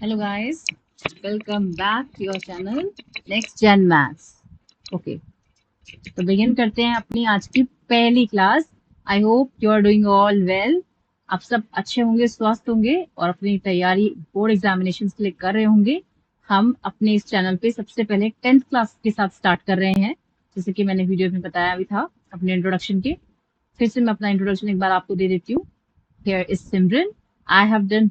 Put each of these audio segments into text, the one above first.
Hello guys, welcome back to your channel Next Gen Maths. Okay, तो begin करते हैं अपनी आज की पहली class. I hope you are doing all well. आप सब अच्छे होंगे, स्वस्थ होंगे और अपनी तैयारी बोर्ड एग्जामिनेशन के लिए कर रहे होंगे. हम अपने इस चैनल पे सबसे पहले 10th क्लास के साथ स्टार्ट कर रहे हैं, जैसे कि मैंने वीडियो में बताया भी था अपने इंट्रोडक्शन के. फिर से मैं अपना इंट्रोडक्शन एक बार आपको दे देती हूँ. Here is Simran. I have done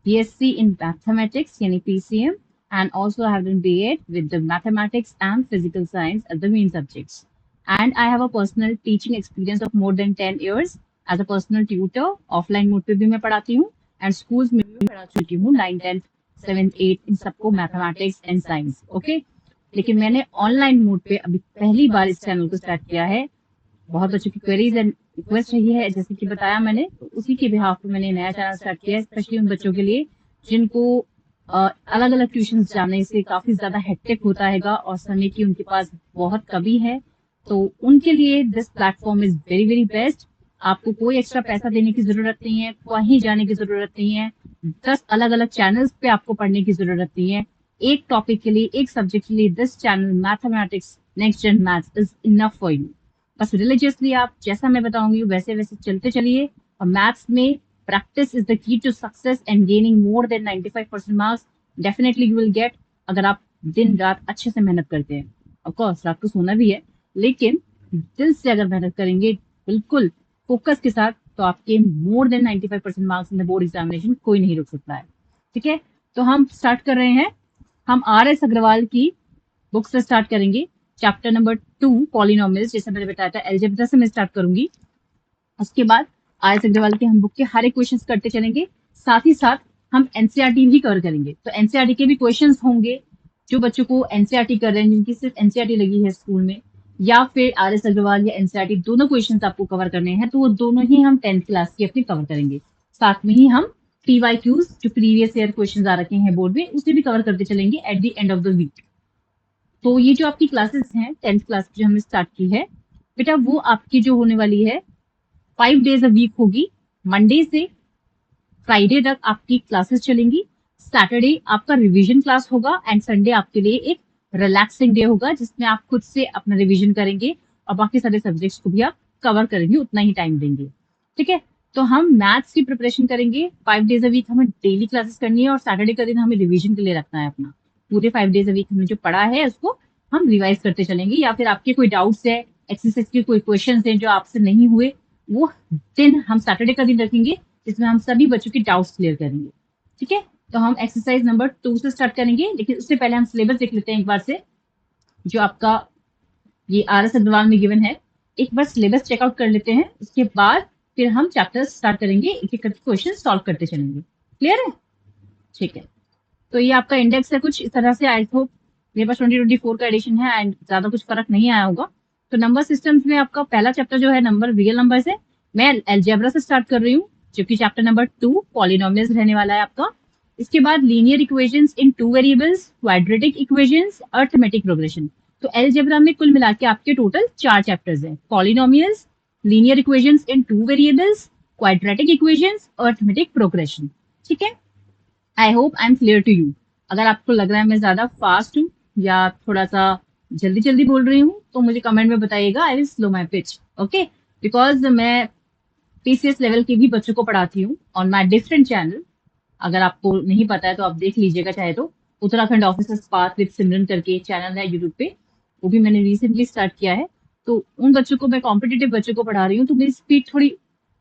BSc in Mathematics यानी PCM and also I have done B.Ed with the Mathematics and Physical Science as the main subjects. And I have a personal teaching experience of more than 10 years as a personal tutor. Offline mode पे भी मैं पढ़ाती हूँ and schools में भी पढ़ा चुकी हूँ 9, 10, 7, 8 इन सबको मैथमेटिक्स एंड साइंस. ओके, लेकिन मैंने ऑनलाइन मोड पे अभी पहली बार इस चैनल को स्टार्ट किया है. बहुत बच्चों की क्वेरीज एंड रिक्वेस्ट रही है, जैसे कि बताया मैंने, तो उसी के बिहाफ पे मैंने नया चैनल स्टार्ट किया है, स्पेशली उन बच्चों के लिए जिनको अलग अलग ट्यूशन जाने से काफी ज्यादा हेक्टिक होता है और समय की उनके पास बहुत कमी है. तो उनके लिए this platform is very very best. आपको कोई एक्स्ट्रा पैसा देने की जरूरत नहीं है, कहीं जाने की जरूरत नहीं है, 10 अलग अलग चैनल्स पे आपको पढ़ने की जरूरत नहीं है. एक टॉपिक के लिए, एक सब्जेक्ट के लिए this channel mathematics Next Gen Maths is enough for you. बस रिलीजियसली आप जैसा मैं बताऊंगी वैसे वैसे चलते चलिए. और मैथ्स में practice is the key to success and gaining more than 95% marks definitely you will get, अगर आप दिन रात अच्छे से मेहनत करते हैं. ऑफकोर्स रात को सोना भी है, लेकिन दिल से अगर मेहनत करेंगे बिल्कुल फोकस के साथ, तो आपके मोर than 95% marks in the board examination कोई नहीं रोक सकता है. ठीक है, तो हम स्टार्ट कर रहे हैं. हम RS अग्रवाल की बुक से स्टार्ट करेंगे. चैप्टर नंबर 2 पॉलिनोमियल्स, जैसे मैंने बताया था अलजेब्रा से मैं स्टार्ट करूंगी. उसके बाद RS अग्रवाल के हम बुक के हर एक क्वेश्चंस करते चलेंगे. साथ ही साथ हम एनसीईआरटी भी कवर करेंगे. तो एनसीईआरटी के भी क्वेश्चंस होंगे. जो बच्चों को एनसीईआरटी कर रहे हैं, जिनकी सिर्फ एनसीईआरटी लगी है स्कूल में, या फिर RS अग्रवाल या एनसीईआरटी, दोनों क्वेश्चंस आपको कवर करने हैं, तो वो दोनों ही हम 10th क्लास की अपनी कवर करेंगे. साथ में ही हम PYQs, जो प्रीवियस ईयर क्वेश्चंस आ रखे हैं बोर्ड में, उसे भी कवर करते चलेंगे at the end of the week. तो ये जो आपकी क्लासेस हैं 10th क्लास की जो हमने स्टार्ट की है बेटा, वो आपकी जो होने वाली है 5 डेज अ वीक होगी. मंडे से फ्राइडे तक आपकी क्लासेस चलेंगी. सैटरडे आपका रिवीजन क्लास होगा एंड संडे आपके लिए एक रिलैक्सिंग डे होगा, जिसमें आप खुद से अपना रिवीजन करेंगे और बाकी सारे सब्जेक्ट्स को भी आप कवर करेंगे, उतना ही टाइम देंगे. ठीक है, तो हम मैथ्स की प्रिपरेशन करेंगे. 5 डेज अ वीक हमें डेली क्लासेस करनी है और सैटरडे का दिन हमें रिवीजन के लिए रखना है अपना. पूरे 5 डेज अ वीक हमने जो पढ़ा है उसको हम रिवाइज करते चलेंगे, या फिर आपके कोई डाउट्स है, एक्सरसाइज के कोई क्वेश्चन है जो आपसे नहीं हुए, वो दिन हम सैटरडे का दिन रखेंगे, जिसमें हम सभी बच्चों के डाउट्स क्लियर करेंगे. ठीक है, तो हम एक्सरसाइज नंबर 2 से स्टार्ट करेंगे, लेकिन उससे पहले हम सिलेबस देख लेते हैं एक बार से, जो आपका ये RS अग्रवाल में गिवन है. एक बार सिलेबस चेकआउट कर लेते हैं, उसके बाद फिर हम चैप्टर स्टार्ट करेंगे, एक एक करके क्वेश्चन सॉल्व करते चलेंगे. क्लियर है? ठीक है, तो ये आपका इंडेक्स है कुछ इस तरह से. आई होप मेरे पास 2024 का एडिशन है एंड ज्यादा कुछ फर्क नहीं आया होगा. तो नंबर सिस्टम्स में आपका पहला चैप्टर जो है नंबर, रियल नंबर है. मैं अलजेब्रा से स्टार्ट कर रही हूँ, जो कि चैप्टर नंबर 2 पॉलिनोमियल्स रहने वाला है आपका. इसके बाद linear equations in 2 variables, quadratic equations, arithmetic progression. तो अलजेब्रा में कुल मिला के आपके टोटल 4 चैप्टर्स हैं: polynomials, linear equations in 2 variables, quadratic equations, arithmetic progression. ठीक है, I hope I am clear to you. अगर आपको लग रहा है मैं ज्यादा फास्ट हूँ या थोड़ा सा जल्दी जल्दी बोल रही हूँ, तो मुझे कमेंट में बताइएगा. I will slow my pitch. Okay, because मैं PCS लेवल के भी बच्चों को पढ़ाती हूँ ऑन माई डिफरेंट चैनल. अगर आपको नहीं पता है तो आप देख लीजिएगा चाहे तो. उत्तराखंड ऑफिसर्स पाथ विद सिमरन करके चैनल है यूट्यूब पे, वो भी मैंने रिसेंटली स्टार्ट किया है. तो उन बच्चों को मैं कॉम्पिटेटिव बच्चों को पढ़ा रही हूँ, तो मेरी स्पीड थोड़ी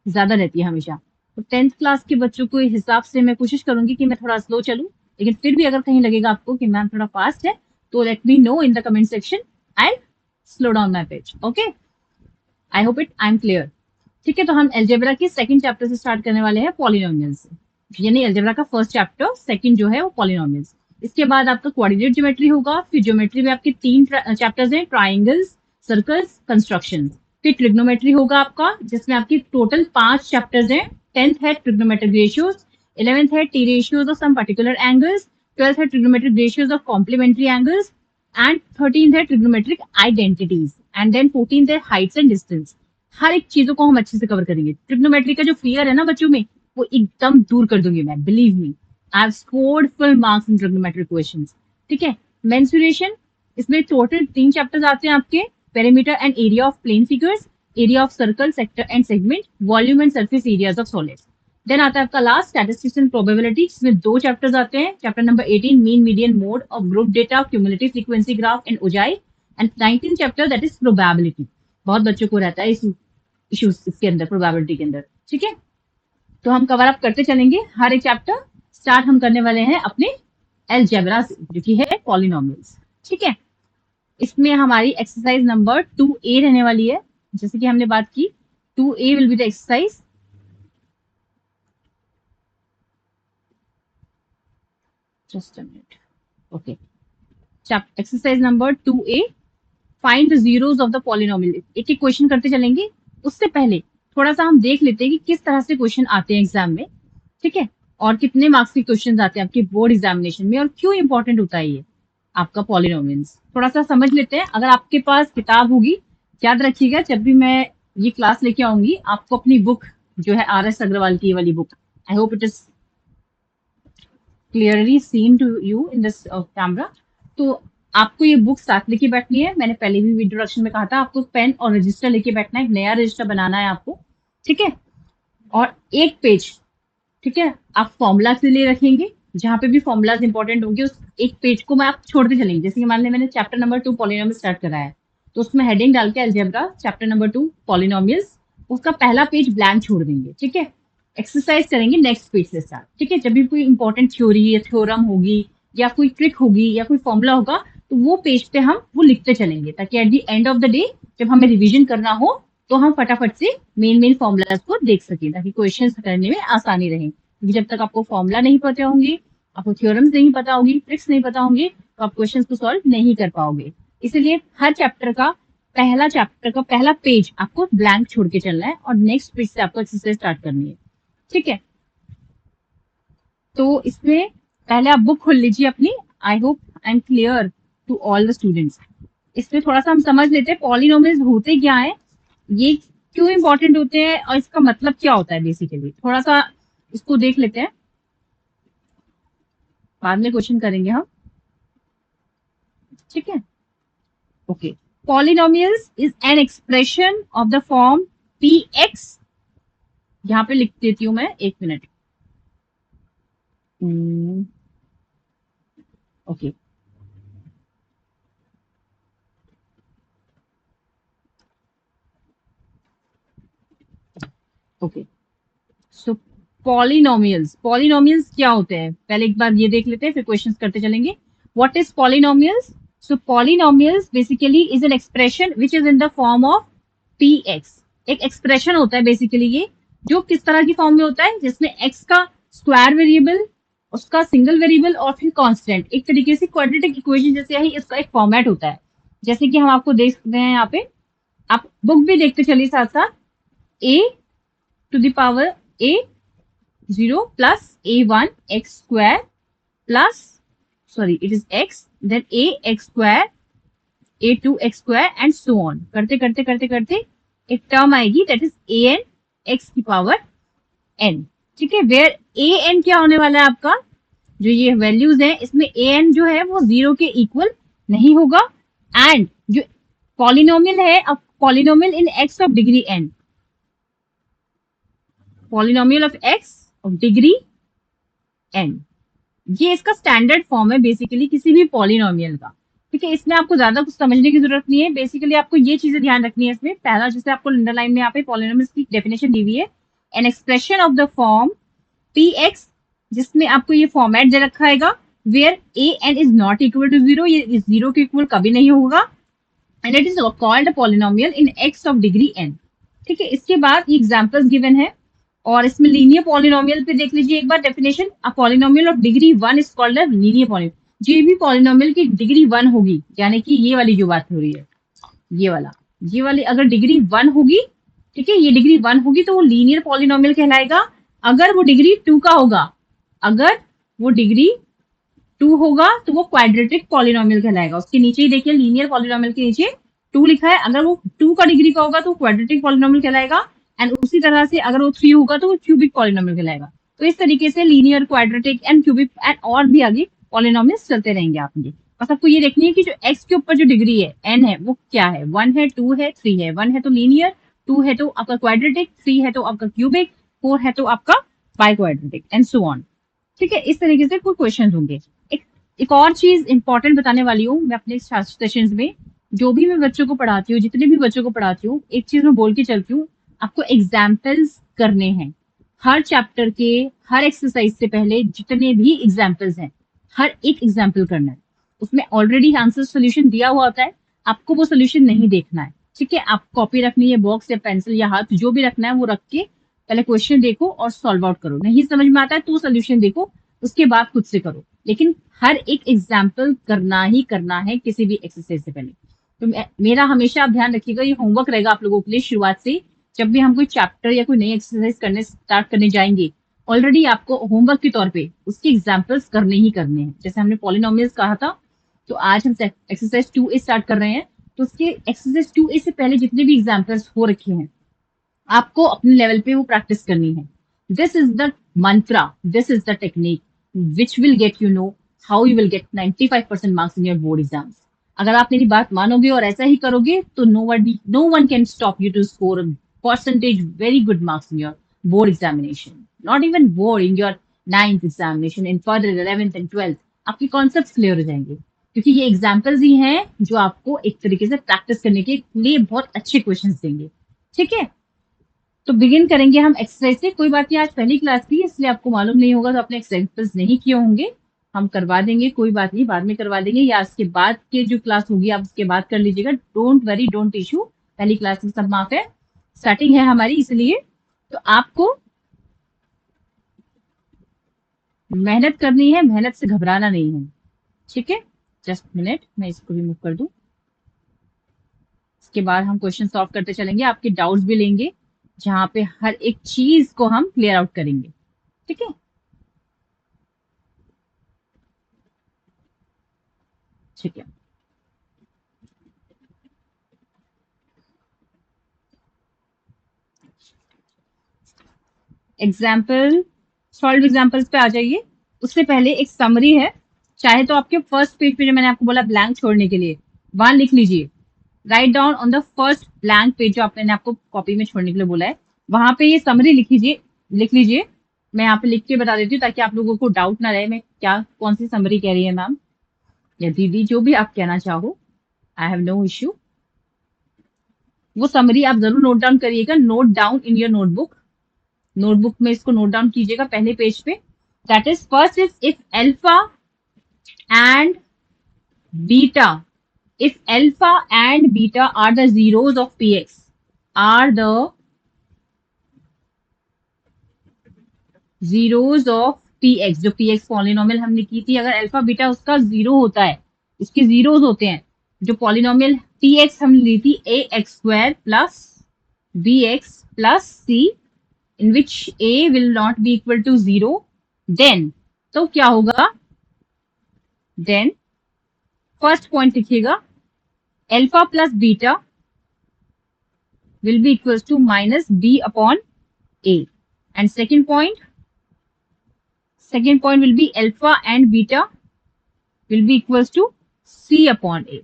ज्यादा रहती है हमेशा. तो 10th क्लास के बच्चों को हिसाब से मैं कोशिश करूंगी कि मैं थोड़ा स्लो चलूं, लेकिन फिर भी अगर कहीं लगेगा आपको कि मैम थोड़ा फास्ट है, तो let me know in the comment section. I slow down my page. Okay, I hope it I am clear. ठीक है, तो हम अलजेब्रा के सेकंड चैप्टर से स्टार्ट करने वाले हैं, पॉलिनोमियल्स से. यानी अलजेब्रा का फर्स्ट चैप्टर, सेकंड जो है वो पॉलिनोमियल्स. इसके बाद आपका कोऑर्डिनेट ज्योमेट्री होगा. फिर ज्योमेट्री में आपके 3 चैप्टर्स हैं: ट्राइंगल्स, सर्कल्स, कंस्ट्रक्शन. फिर ट्रिग्नोमेट्री होगा आपका, जिसमें आपकी टोटल 5 चैप्टर्स हैं. 10th है ट्रिग्नोमेट्रिक रेशियोज, 11th है T ratios of some particular angles, 12th है trigonometric ratios of complementary angles, and 13th है trigonometric identities, and then 14th है हाइट्स एंड डिस्टेंस. हर एक चीजों को हम अच्छे से कवर करेंगे. ट्रिग्नोमेट्री का जो फियर है ना बच्चों में, वो एकदम दूर कर दूंगी मैं, believe me. I have scored full marks in trigonometric questions. ठीक है। मेंसुरेशन, इसमें टोटल 3 चैप्टर्स आते हैं आपके, perimeter and area of plane figures, area of circle, sector and segment, volume and surface areas of solids. Then आता है आपका last statistics and probability, इसमें 2 चैप्टर्स आते हैं, chapter number 18 mean median mode of group data, cumulative frequency graph and ogive, and 19 chapter that is probability. बहुत बच्चों को रहता है इस इश्यूज इसके अंदर, प्रोबेबिलिटी के अंदर। ठीक है। तो हम कवर अप करते चलेंगे हर एक चैप्टर। स्टार्ट हम करने वाले हैं अपने अलजेब्रा से, जो कि है पॉलिनोमियल्स। ठीक है। इसमें हमारी एक्सरसाइज नंबर 2A रहने वाली है, जैसे कि हमने बात की 2A will be the exercise. Just a minute. Okay, exercise number 2A, find the zeros of the polynomial. एक एक क्वेश्चन करते चलेंगे। उससे पहले थोड़ा सा हम देख लेते हैं कि किस तरह से क्वेश्चन आते हैं एग्जाम में। ठीक है। और कितने मार्क्स के क्वेश्चन आते हैं आपके बोर्ड एग्जामिनेशन में, और क्यों इंपॉर्टेंट होता है ये आपका पॉलिनोमियल्स, थोड़ा सा समझ लेते हैं। अगर आपके पास किताब होगी, याद रखिएगा जब भी मैं ये क्लास लेके आऊंगी, आपको अपनी बुक जो है RS अग्रवाल की ये वाली book, I hope it is clearly seen to you in this camera. तो आपको ये बुक साथ लेके बैठनी है। मैंने पहले भी इंट्रोडक्शन में कहा था, आपको पेन और रजिस्टर लेके बैठना है, एक नया रजिस्टर बनाना है आपको। ठीक है। और एक पेज, ठीक है, आप फॉर्मूला के लिए रखेंगे, जहां पे भी फॉर्मूलाज इंपॉर्टेंट होंगे उस एक पेज को मैं आप छोड़ते चलेंगे। जैसे कि मान लें मैंने चैप्टर नंबर 2 पॉलिनोमियल स्टार्ट करा है, तो उसमें हेडिंग डाल के अलजेब्रा चैप्टर नंबर 2 पॉलिनोमियल्स, उसका पहला पेज ब्लैंक छोड़ देंगे। ठीक है। एक्सरसाइज करेंगे नेक्स्ट पेज से स्टार्ट। ठीक है। जब भी कोई इंपॉर्टेंट थ्योरी या थ्योरम होगी या कोई ट्रिक होगी या कोई फॉर्मूला होगा, तो वो पेज पे हम वो लिखते चलेंगे, ताकि eight the end of the day जब हमें रिविजन करना हो तो हम फटाफट से मेन फॉर्मूलाज को देख सकें, ताकि क्वेश्चन करने में आसानी रहे। क्योंकि जब तक आपको फॉर्मूला नहीं पता होंगे, आपको थ्योरम्स नहीं पता होगी, ट्रिक्स नहीं पता होंगे, तो आप क्वेश्चंस को सॉल्व नहीं कर पाओगे। इसलिए हर चैप्टर का पहला पेज आपको ब्लैंक छोड़ के चलना है, और नेक्स्ट पेज से आपको एक्सरसाइज स्टार्ट करनी है। ठीक है। तो इसमें पहले आप बुक खोल लीजिए अपनी। I hope I am clear to all the students. इसमें थोड़ा सा हम समझ लेते हैं पॉलिनोमियल्स होते क्या है, ये क्यों इंपॉर्टेंट होते हैं, और इसका मतलब क्या होता है बेसिकली। थोड़ा सा इसको देख लेते हैं, बाद में क्वेश्चन करेंगे हम। ठीक है। Okay, polynomials is an expression of the form px। यहां पे लिख देती हूं मैं, एक मिनट। ओके, ओके, सो पॉलिनोमियल्स क्या होते हैं, पहले एक बार ये देख लेते हैं, फिर क्वेश्चंस करते चलेंगे। What is polynomials? So polynomials basically is an expression which is in the form of px। एक एक्सप्रेशन होता है बेसिकली ये, जो किस तरह की फॉर्म में होता है, जिसमें x का स्क्वायर वेरिएबल, उसका सिंगल वेरिएबल और फिर कांस्टेंट, एक तरीके से क्वाड्रेटिक इक्वेशन जैसे ही इसका एक फॉर्मेट होता है। जैसे कि हम आपको देख सकते हैं यहाँ पे, आप बुक भी देखते चलिए साथ साथ। a to the power a0 plus a1 x square plus, sorry, it is x, then a x square, a2 x square and so on, करते करते करते करते एक टर्म आएगी दैट इज an x की पावर n। ठीक है। Where an क्या होने वाला है आपका, जो ये वैल्यूज है इसमें an जो है वो 0 के इक्वल नहीं होगा, एंड जो पॉलिनोमियल है, अब polynomial in x of degree n, polynomial of x of degree n, ये इसका स्टैंडर्ड फॉर्म है बेसिकली किसी भी पॉलिनोमियल का। ठीक है। इसमें आपको ज्यादा कुछ समझने की जरूरत नहीं है, बेसिकली आपको ये चीजें ध्यान रखनी है इसमें। पहला, जैसे आपको अंडरलाइन में यहाँ पे पॉलिनोमियल्स की डेफिनेशन दी हुई है, an expression of the form px, जिसमें आपको ये फॉर्मेट दे रखा है, where an is not equal to 0, ये 0 के इक्वल कभी नहीं होगा, and it is called polynomial in x of degree n। ठीक है। इसके बाद ये एग्जांपल्स गिवन है, और इसमें लीनियर पॉलिनोमियल पे देख लीजिए एक बार definition. A polynomial of degree 1 is called a linear polynomial. जो भी पॉलिनोमियल की डिग्री 1 होगी, यानी कि ये वाली जो बात हो रही है, ये वाली अगर डिग्री 1 होगी, ठीक है, ये डिग्री 1 होगी तो वो लीनियर पॉलिनोमियल कहलाएगा। अगर वो डिग्री 2 का होगा, अगर वो डिग्री 2 होगा तो वो क्वाड्रेटिक पॉलिनोमियल कहलाएगा। उसके नीचे ही देखिए, लीनियर पॉलिनोमियल के नीचे 2 लिखा है, अगर वो 2 का डिग्री का होगा तो क्वाड्रेटिक पॉलिनोमियल कहलाएगा, एंड उसी तरह से अगर वो 3 होगा तो वो क्यूबिक पॉलिनोमियल कहलाएगा। तो इस तरीके से linear, quadratic and cubic and और भी आगे पॉलिनोमियल्स चलते रहेंगे आपके। बस आपको ये देखनी है कि जो x के ऊपर जो डिग्री है n है वो क्या है, 1 है, 2 है, 3 है। 1 है तो लीनियर, 2 है तो आपका क्वाड्रेटिक, 3 है तो आपका क्यूबिक, 4 है तो आपका by quadratic and so on. ठीक है, इस तरीके से कुछ क्वेश्चन होंगे। एक और चीज इंपॉर्टेंट बताने वाली हूँ मैं अपने सेशंस में, जो भी मैं बच्चों को पढ़ाती हूँ, जितने भी बच्चों को पढ़ाती हूँ, एक चीज मैं बोल के चलती हूँ, आपको एग्जाम्पल्स करने हैं हर चैप्टर के, हर एक्सरसाइज से पहले जितने भी एग्जाम्पल्स हैं, हर एक एग्जाम्पल करना है। उसमें ऑलरेडी आंसर सोल्यूशन दिया हुआ होता है, आपको वो सोल्यूशन नहीं देखना है। ठीक है, आप कॉपी रखनी है, बॉक्स या पेंसिल या हाथ जो भी रखना है वो रख के पहले क्वेश्चन देखो और सॉल्व आउट करो। नहीं समझ में आता है तो सोल्यूशन देखो, उसके बाद खुद से करो, लेकिन हर एक एग्जाम्पल करना ही करना है किसी भी एक्सरसाइज से पहले। तो मेरा हमेशा आप ध्यान रखिएगा, ये होमवर्क रहेगा आप लोगों के लिए शुरुआत से। जब भी हम कोई चैप्टर या कोई नई एक्सरसाइज करने स्टार्ट करने जाएंगे, ऑलरेडी आपको होमवर्क के तौर पे उसके एग्जाम्पल्स करने ही करने हैं। जैसे हमने पॉलिनोमियल्स कहा था, तो आज हम एक्सरसाइज 2A स्टार्ट कर रहे हैं, तो उसके एक्सरसाइज 2A से पहले जितने भी एग्जाम्पल्स हो रखे हैं, आपको अपने लेवल पे वो प्रैक्टिस करनी है। This is the Mantra, this is the technique which will get you know how you will gate 95% marks in your board exams. अगर आप मेरी बात मानोगे और ऐसा ही करोगे तो no one can stop you to score percentage very good marks in your board examination, not even board, in your 9th examination, in further 11th and 12th। आपके कॉन्सेप्ट क्लियर हो जाएंगे, क्योंकि ये एग्जाम्पल्स ही हैं जो आपको एक तरीके से प्रैक्टिस करने के लिए बहुत अच्छे क्वेश्चन देंगे। ठीक है, तो बिगिन करेंगे हम एक्सरसाइज से। कोई बात नहीं, आज पहली क्लास थी इसलिए आपको मालूम नहीं होगा, तो आपने एक्सरसाइज नहीं किए होंगे, हम करवा देंगे, कोई बात नहीं, बाद में करवा देंगे, या इसके बाद के जो क्लास होगी आप उसके बाद कर लीजिएगा। डोंट वरी, डोंट इशू, पहली क्लास में सब माफ है, स्टार्टिंग है हमारी, इसलिए तो आपको मेहनत करनी है, मेहनत से घबराना नहीं है। ठीक है, जस्ट मिनट, मैं इसको रिमूव कर दूं। इसके बाद हम क्वेश्चन सॉल्व करते चलेंगे, आपके डाउट्स भी लेंगे, जहां पे हर एक चीज को हम क्लियर आउट करेंगे। ठीक है, ठीक है। एग्जाम्पल, सॉल्व एग्जाम्पल्स पे आ जाइए। उससे पहले एक समरी है, चाहे तो आपके फर्स्ट पेज पे जो मैंने आपको बोला ब्लैंक छोड़ने के लिए, वहां लिख लीजिए। Write down on the first blank page जो मैंने आपको कॉपी में छोड़ने के लिए बोला है, वहां पे ये समरी लिख लीजिए, लिख लीजिए। मैं यहाँ पे लिख के बता देती हूँ ताकि आप लोगों को डाउट ना रहे मैं क्या कौन सी समरी कह रही है मैम या दीदी, जो भी आप कहना चाहो, आई हैव नो इश्यू। वो समरी आप जरूर नोट डाउन करिएगा, note down in your notebook, notebook में इसको नोट डाउन कीजिएगा पहले पेज पे। That is first is if alpha and beta, if alpha and beta are the zeros of px, are the zeros of px, जो px polynomial हमने की थी, अगर अल्फा बीटा उसका जीरो होता है, इसके जीरोस होते हैं, जो पॉलिनोमियल px हमने ली थी a x square plus b x plus c, in which a will not be equal to zero, then तो क्या होगा, देन फर्स्ट पॉइंट लिखिएगा, alpha plus beta will be equals to minus b upon a, and second point will be alpha and beta will be equals to c upon a।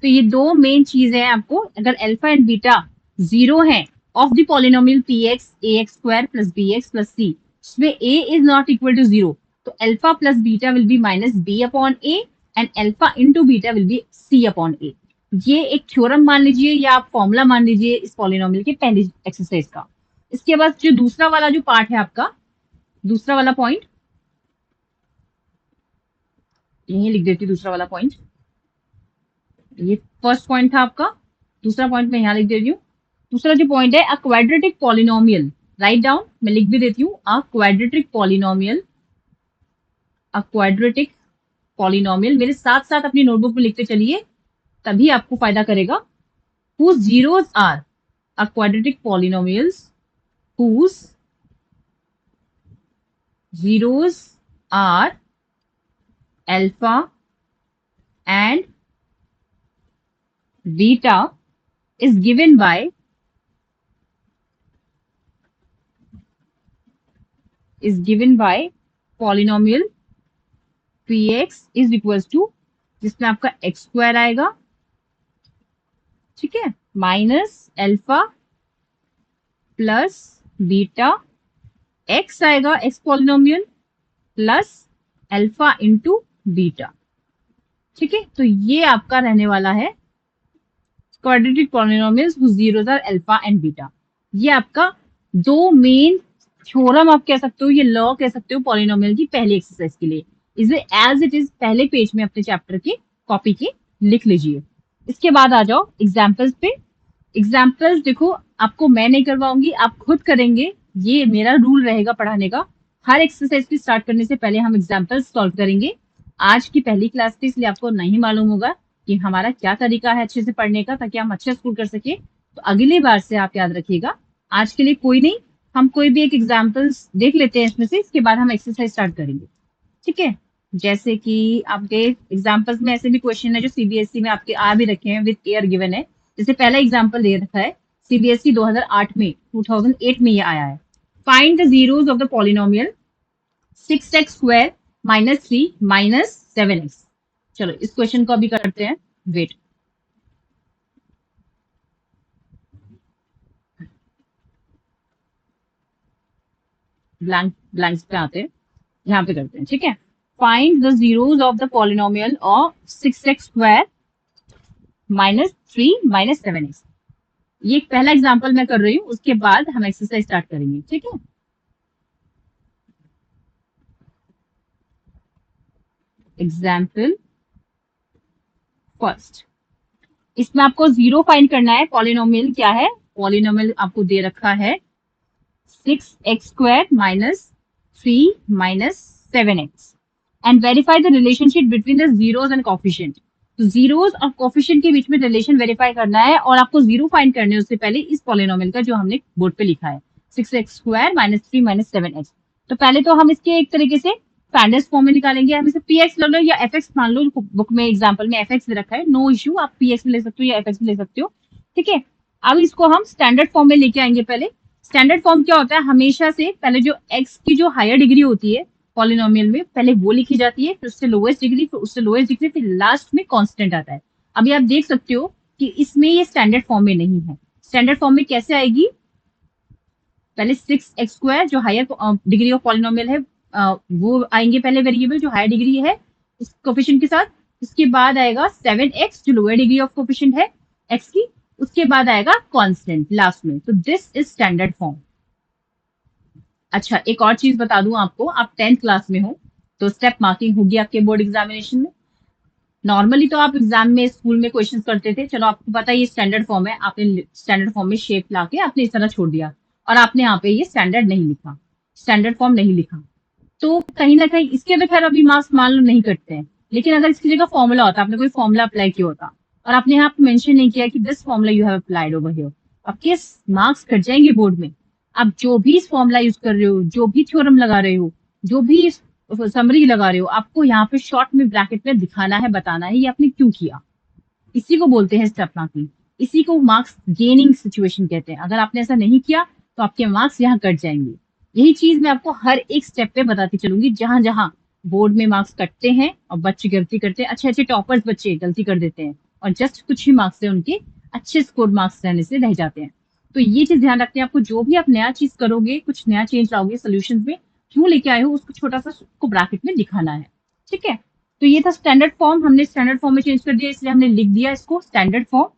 तो ये दो main चीज है, आपको अगर अल्फा एंड बीटा जीरो है of the polynomial p x a x square plus b x plus c, उसमें a is not equal to zero, तो alpha plus beta will be minus b upon a and alpha into beta will be c upon a। ये एक theorem मान लीजिए या आप formula मान लीजिए इस पॉलिनोमियल के पहली एक्सरसाइज का। इसके बाद जो दूसरा वाला जो पार्ट है आपका, दूसरा वाला पॉइंट यही लिख देती हूँ, दूसरा वाला पॉइंट, ये फर्स्ट पॉइंट था आपका, दूसरा पॉइंट मैं यहाँ लिख देती हूँ। दूसरा जो पॉइंट है, a quadratic polynomial, write down, मैं लिख भी देती हूँ, a quadratic polynomial, a quadratic polynomial, मेरे साथ साथ अपनी नोटबुक में लिखते चलिए, तभी आपको फायदा करेगा। whose zeros are, a quadratic polynomials whose zeros are alpha and beta is given by, is given by polynomial px is equals to, जिसमें आपका एक्स स्क्वायर आएगा, ठीक है, minus alpha plus beta, x आएगा x polynomial plus alpha into beta, ठीक है। तो ये आपका रहने वाला है quadratic polynomials whose zeros are alpha and beta. ये आपका दो मेन थ्योरम आप कह सकते हो, ये लॉ कह सकते हो पॉलिनोमियल की पहली एक्सरसाइज के लिए। इसे एज इट इज पहले पेज में अपने चैप्टर के कॉपी के लिख लीजिए। इसके बाद आ जाओ एग्जाम्पल्स पे। एग्जाम्पल्स देखो आपको मैं नहीं करवाऊंगी, आप खुद करेंगे, ये मेरा रूल रहेगा पढ़ाने का। हर एक्सरसाइज की स्टार्ट करने से पहले हम एग्जाम्पल्स सॉल्व करेंगे। आज की पहली क्लास थी इसलिए आपको नहीं मालूम होगा कि हमारा क्या तरीका है अच्छे से पढ़ने का, ताकि हम अच्छे स्कोर कर सके। तो अगली बार से आप याद रखिएगा। आज के लिए कोई नहीं, हम कोई भी एक एग्जाम्पल्स देख लेते हैं इसमें से, इसके बाद हम एक्सरसाइज स्टार्ट करेंगे, ठीक है। जैसे कि आपके एग्जाम्पल्स में ऐसे भी क्वेश्चन है जो सीबीएसई में आपके आ भी रखे हैं, विद ईयर गिवन है। जैसे पहला एग्जाम्पल दे रखा है सीबीएसई 2008 में ये आया है। Find the zeros of the polynomial 6x square minus 3 minus 7x। चलो इस क्वेश्चन को अभी करते हैं, वेट। ब्लैंक्स पे आते हैं, यहाँ पे करते हैं, ठीक है। Find the zeros of the polynomial of 6x square minus 3 minus 7x। ये पहला एग्जाम्पल मैं कर रही हूँ, उसके बाद हम एक्सरसाइज स्टार्ट करेंगे, ठीक है। एग्जाम्पल फर्स्ट, इसमें आपको जीरो फाइंड करना है। पॉलिनोमियल क्या है? पॉलिनोमियल आपको दे रखा है 6x square minus 3 minus 7x and verify the relationship between the zeros and coefficient. तो जीरोस और कोफिशिएंट के बीच में रिलेशन वेरीफाई करना है और आपको जीरो फाइंड करने है उससे पहले इस पॉलिनोमियल का जो हमने बोर्ड पे लिखा है 6x square minus 3 minus 7x। तो पहले तो हम इसके एक तरीके से फैंडर्स फॉर्म में निकालेंगे। हम इसे px ले लो या fx मान लो, बुक में एग्जाम्पल में fx दे रखा है, नो इश्यू, आप px भी ले सकते हो या fx भी ले सकते हो, ठीक है। अब इसको हम स्टैंडर्ड फॉर्म में लेके आएंगे। पहले स्टैंडर्ड फॉर्म क्या होता है? हमेशा से पहले जो x की जो हायर डिग्री होती है पॉलिनोमियल में, पहले वो लिखी जाती है, फिर उससे लोएस्ट डिग्री, फिर उससे लोएस्ट डिग्री, फिर लास्ट में कांस्टेंट आता है। अभी आप देख सकते हो कि इसमें ये स्टैंडर्ड फॉर्म में नहीं है। स्टैंडर्ड फॉर्म में कैसे आएगी? पहले 6x स्क्वायर जो हायर डिग्री ऑफ पॉलिनोमियल है वो आएंगे पहले वेरिएबल जो हायर डिग्री है इस कोफिशिएंट के साथ। उसके बाद आएगा 7x जो लोअर डिग्री ऑफ कोफिशिएंट है x की। उसके बाद आएगा कांस्टेंट लास्ट में। तो दिस इज स्टैंडर्ड फॉर्म। अच्छा, एक और चीज बता दूं आपको, आप 10th क्लास में हो तो स्टेप मार्किंग होगी आपके बोर्ड एग्जामिनेशन में। नॉर्मली तो आप एग्जाम में स्कूल में क्वेश्चंस करते थे, चलो आपको पता है ये स्टैंडर्ड फॉर्म है, आपने स्टैंडर्ड फॉर्म में शेप लाके आपने इस तरह छोड़ दिया और आपने यहाँ पे ये स्टैंडर्ड नहीं लिखा, स्टैंडर्ड फॉर्म नहीं लिखा। तो कहीं ना कहीं इसके तो खैर अभी मार्क्स मान लो नहीं कटते हैं, लेकिन अगर इसकी जगह फॉर्मूला होता, आपने कोई फॉर्मूला अप्लाई किया होता और आपने यहाँ पे मेंशन नहीं किया कि this formula you have applied over here, आपके मार्क्स कट जाएंगे बोर्ड में। आप जो भी फॉर्मूला यूज कर रहे हो, जो भी थ्योरम लगा रहे हो, जो भी समरी लगा रहे हो, आपको यहाँ पे शॉर्ट में ब्रैकेट में दिखाना है, बताना है ये आपने क्यों किया। इसी को बोलते हैं स्टेप मार्किंग, इसी को मार्क्स गेनिंग सिचुएशन कहते हैं। अगर आपने ऐसा नहीं किया तो आपके मार्क्स यहाँ कट जाएंगे। यही चीज मैं आपको हर एक स्टेप पे बताती चलूंगी, जहां जहां बोर्ड में मार्क्स कटते हैं और बच्चे गलती करते हैं, अच्छे अच्छे टॉपर्स बच्चे गलती कर देते हैं और जस्ट कुछ ही मार्क्स से उनके अच्छे स्कोर मार्क्स रहने से रह जाते हैं। तो ये चीज ध्यान रखते हैं आपको, जो भी आप नया चीज करोगे, कुछ नया चेंज लाओगे सोल्यूशन में, क्यों लेके आए हो उसको छोटा सा उसको ब्रैकेट में दिखाना है, ठीक है। तो ये था स्टैंडर्ड फॉर्म, हमने स्टैंडर्ड फॉर्म में चेंज कर दिया इसलिए हमने लिख दिया इसको स्टैंडर्ड फॉर्म।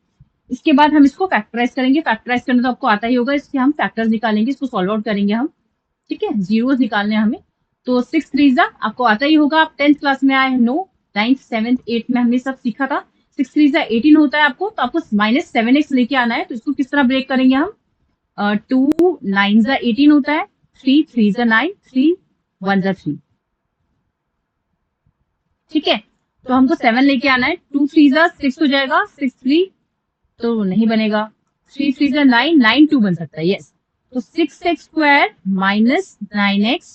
इसके बाद हम इसको फैक्टराइज करेंगे। फैक्टराइज करना तो आपको आता ही होगा, इसके हम फैक्टर्स निकालेंगे, इसको सॉल्व आउट करेंगे हम, ठीक है। जीरोस निकालने हैं हमें। तो 6 3 आपको आता ही होगा, आप 10th क्लास में आए, नो 9th 7th 8th में हमने सब सीखा था। 6 3 18 होता है आपको, तो आपको माइनस 7x लेके आना है। तो इसको किस तरह ब्रेक करेंगे हम? 2 9 18 होता है, 3 3 9, 3 1 3, ठीक है। तो हमको 7 लेके आना है, 2 3 6 हो जाएगा, 6 3 तो नहीं बनेगा, 3 3 9, 9 2 बन सकता है, यस। तो 6x square minus 9x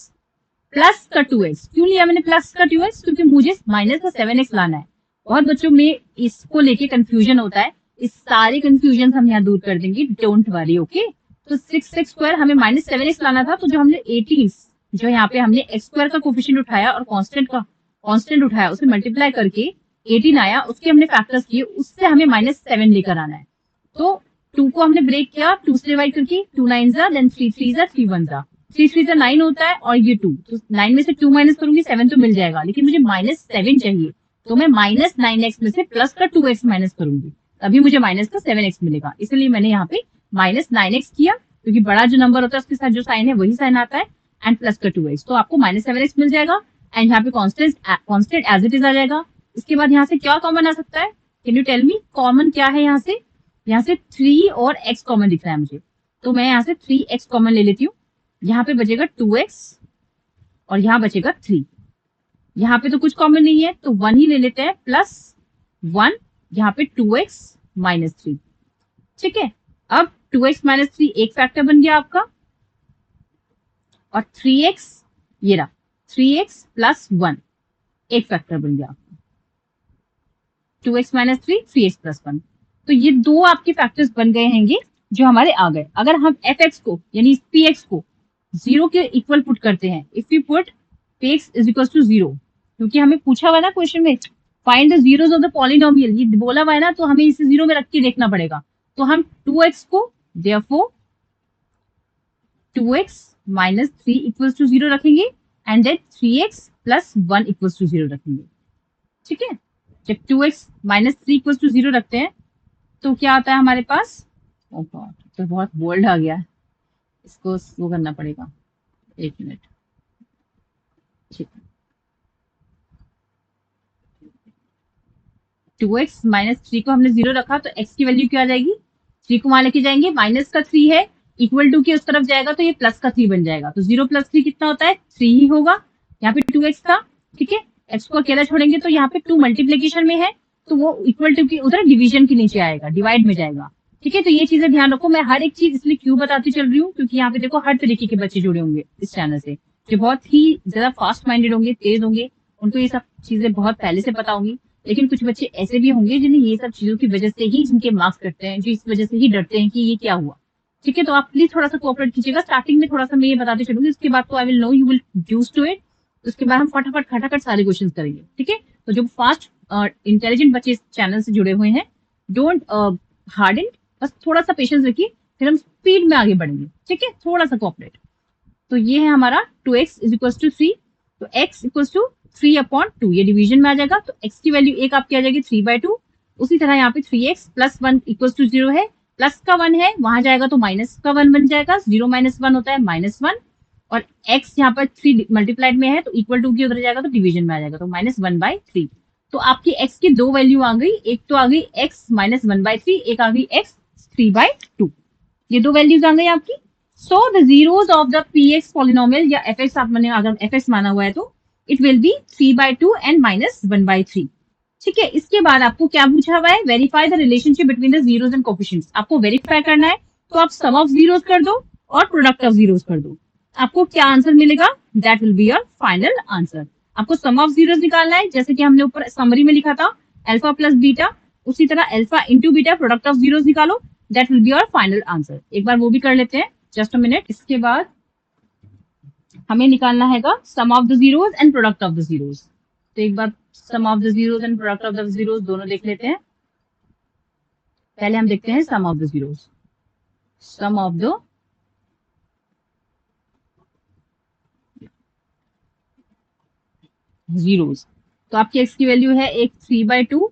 plus का 2x। क्यों लिया मैंने प्लस का 2x? क्योंकि मुझे माइनस का 7x लाना है। बहुत बच्चों में इसको लेके कंफ्यूजन होता है, इस सारे कंफ्यूजन हम यहाँ दूर कर देंगे, डोंट वरी, ओके। तो 6x स्क्वायर हमें माइनस 7x लाना था, तो जो हमने 18 जो यहाँ पे हमने एक्स स्क्वायर का कोफिशिएंट उठाया और कांस्टेंट उठाया, उसे मल्टीप्लाई करके 18 आया, उसके हमने फैक्टर्स किए, उससे हमें -7 लेकर आना है। तो 2 को हमने ब्रेक किया, 2 से डिवाइड करके, 2 9 जा, देन 3 3 जा, 3 1 जा, 3 3 जा 9 होता है और ये 2, तो 9 में से 2 माइनस करूंगी 7 तो मिल जाएगा, लेकिन मुझे -7 चाहिए, तो मैं -9x में से प्लस का 2x माइनस करूंगी, तभी मुझे माइनस का 7x मिलेगा। इसलिए मैंने यहाँ पे -9x किया, क्योंकि बड़ा जो नंबर होता है उसके साथ जो साइन है वही साइन आता है, एंड प्लस का 2x, तो आपको -7x मिल जाएगा। एंड यहाँ पे कांस्टेंट एज इट इज आ जाएगा। इसके बाद यहाँ से क्या कॉमन आ सकता है, can you tell me, common क्या है यहाँ से? यहाँ से 3 और x कॉमन दिख रहा है मुझे, तो मैं यहाँ से 3x कॉमन ले लेती हूँ। यहाँ पे बचेगा 2x और यहाँ बचेगा 3। यहाँ पे तो कुछ कॉमन नहीं है, तो 1 ही ले लेते हैं, प्लस 1, यहाँ पे 2x माइनस 3। ठीक है, अब 2x माइनस 3 एक फैक्टर बन गया आपका, और 3x, ये रहा 3x प्लस 1 एक फैक्टर बन गया आपका, 2x माइनस 3, 3x प्लस 1। तो ये दो आपके फैक्टर्स बन गए हैंगे जो हमारे आ गए। अगर हम fx को यानी px को 0 के इक्वल पुट करते हैं, if you put px is equal to 0, क्योंकि हमें पूछा हुआ ना क्वेश्चन में, find the zeros of the polynomial, ये बोला हुआ है ना, तो हमें इसे 0 में रख के देखना पड़ेगा। तो हम 2x को therefore 2x minus 3 equals to 0 रखेंगे, and then 3x plus 1 equals to 0 रखेंगे। ठीक है, जब 2x माइनस 3 इक्वल्स टू 0 रखते हैं तो क्या आता है हमारे पास, ओ गॉड, तो बहुत बोल्ड आ गया है, इसको वो करना पड़ेगा, 1 मिनट। ठीक है, 2x माइनस 3 को हमने 0 रखा, तो x की वैल्यू क्या आ जाएगी, 3 को वहां लेके जाएंगे, माइनस का 3 है, इक्वल टू के उस तरफ जाएगा तो ये प्लस का 3 बन जाएगा, तो 0 प्लस 3 कितना होता है, 3 ही होगा। यहाँ पे 2x था, ठीक है, x को अकेला छोड़ेंगे तो यहाँ पे 2 मल्टीप्लीकेशन में है, तो वो इक्वल टू के उधर डिवीजन के नीचे आएगा, डिवाइड में जाएगा। ठीक है, तो ये चीजें ध्यान रखो। मैं हर एक चीज इसलिए क्यों बताती चल रही हूँ, क्योंकि यहाँ पे देखो हर तरीके के बच्चे जुड़े होंगे इस चैनल से, जो बहुत ही ज्यादा फास्ट माइंडेड होंगे, तेज होंगे, उनको ये सब चीजें बहुत पहले से पता होंगी। लेकिन कुछ बच्चे ऐसे भी होंगे जिन्हें ये सब चीजों की वजह से ही जिनके मार्क्स कटते हैं, जो इस वजह से ही डरते हैं कि ये क्या हुआ। ठीक है, तो आप प्लीज थोड़ा सा कोऑपरेट कीजिएगा। स्टार्टिंग में थोड़ा सा मैं ये बताते चलूंगी, उसके बाद तो I will no you will use to it. उसके बाद हम फटाफट खटाखट सारे क्वेश्चन करेंगे। ठीक है, तो जो फास्ट इंटेलिजेंट बच्चे इस चैनल से जुड़े हुए हैं, डोंट हार्डन, बस थोड़ा सा पेशेंस रखिए, फिर हम स्पीड में आगे बढ़ेंगे। ठीक है, थोड़ा सा कोऑपरेट। तो ये है हमारा 2x इज इक्वल टू 3, तो x इक्वल टू 3/2, ये डिवीजन में आ जाएगा, तो x की वैल्यू एक आपकी आ जाएगी 3/2। उसी तरह यहाँ पे 3x प्लस 1 इक्वल टू 0 है, प्लस का 1 है, वहां जाएगा तो माइनस का 1 बन जाएगा, 0 माइनस 1 होता है -1, और x यहाँ पर 3 मल्टीप्लाइड में है तो इक्वल टू की उधर जाएगा तो डिवीजन में आ जाएगा, तो -1/3। तो आपकी x की दो वैल्यू आ गई, एक तो आ गई x -1/3, एक आ गई x 3/2, ये दो वैल्यूज आ गई आपकी। So the zeros of the px polynomial या fx आपने अगर fx माना हुआ है तो इट विल बी 3/2 एंड -1/3। ठीक है, इसके बाद आपको क्या पूछा हुआ है, verify the relationship between the zeros and coefficients. आपको वेरीफाई करना है, तो आप सम ऑफ जीरोस कर दो और प्रोडक्ट ऑफ जीरोस कर दो। आपको क्या आंसर मिलेगा, that will be your final answer. आपको सम ऑफ जीरोस निकालना है, जैसे कि हमने ऊपर समरी में लिखा था, अल्फा प्लस बीटा, उसी तरह alpha into beta, product of zeros निकालो, that will be your final answer. एक बार वो भी कर लेते हैं, जस्ट अ मिनट। इसके बाद हमें निकालना है sum of the zeros and product of the zeros. तो एक बार sum of the zeros and product of the zeros दोनों देख लेते हैं। पहले हम देखते हैं sum of the zeros. Sum of the zeros, तो आपकी x की वैल्यू है एक 3/2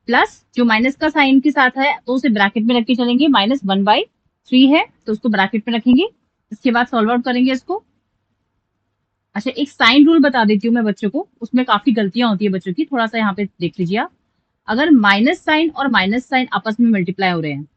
प्लस जो माइनस का साइन के साथ है तो उसे ब्रैकेट में रख के चलेंगे, -1/3 है तो उसको ब्रैकेट में रखेंगे। इसके बाद सॉल्व आउट करेंगे इसको। अच्छा, एक साइन रूल बता देती हूँ मैं बच्चों को, उसमें काफी गलतियां होती है बच्चों की, थोड़ा सा यहाँ पे देख लीजिए आप। अगर माइनस साइन और माइनस साइन आपस में मल्टीप्लाई हो रहे हैं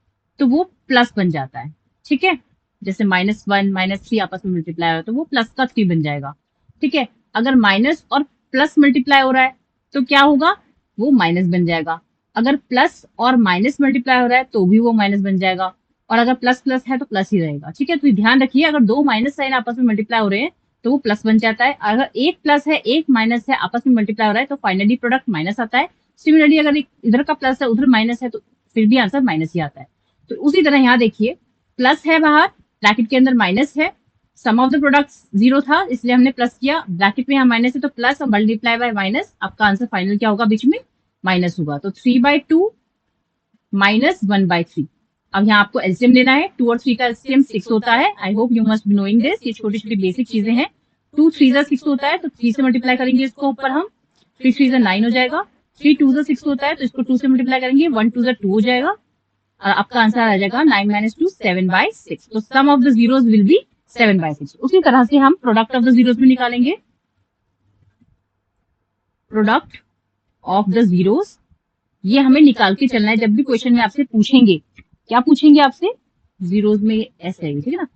तो वो प्लस बन जाता है। ठीक है, जैसे -1 -3 आपस में मल्टीप्लाई हो रहा है तो वो प्लस का 3 बन जाएगा। ठीक है, अगर माइनस और प्लस मल्टीप्लाई हो रहा है तो क्या होगा, वो माइनस बन जाएगा। अगर प्लस और माइनस मल्टीप्लाई हो रहा है तो भी वो माइनस बन जाएगा, और अगर प्लस प्लस है तो प्लस ही रहेगा। ठीक है, तो ध्यान रखिए, अगर दो माइनस साइन आपस में मल्टीप्लाई हो रहे हैं तो वो प्लस बन जाता है। अगर एक प्लस है एक माइनस है आपस में मल्टीप्लाई हो रहा है तो फाइनली प्रोडक्ट माइनस आता है। सिमिलरली अगर इधर का प्लस है उधर माइनस है तो फिर भी आंसर माइनस ही आता है। तो उसी तरह यहाँ देखिए, प्लस है बाहर, ब्रैकेट के अंदर माइनस है, सम ऑफ द प्रोडक्ट्स 0 था इसलिए हमने प्लस किया, ब्रैकेट में यहाँ माइनस है तो प्लस और मल्टीप्लाई बाय माइनस, आपका आंसर फाइनल क्या होगा, बीच में माइनस होगा, तो 3/2 माइनस 1/3। अब यहाँ आपको एलसीएम लेना है, 2 और 3 का एलसीएम 6 होता है। I hope you must be knowing this, ये छोटी छोटी बेसिक चीजें हैं। 2 3 6 होता है तो 3 से मल्टीप्लाई करेंगे इसको ऊपर हम, 3 3 9 हो जाएगा। 3 2 6 होता है तो इसको 2 से मल्टीप्लाई करेंगे, 1 2 2 हो जाएगा, और आपका आंसर आ जाएगा 9 - 2 7/6। तो sum of the zeros will be 7/6। उसी तरह से हम प्रोडक्ट ऑफ द जीरोस भी निकालेंगे। प्रोडक्ट ऑफ द जीरोस ये हमें निकाल के चलना है जब भी क्वेश्चन में आपसे पूछेंगे। क्या पूछेंगे आपसे, जीरोस में ऐसे है, ठीक है ना,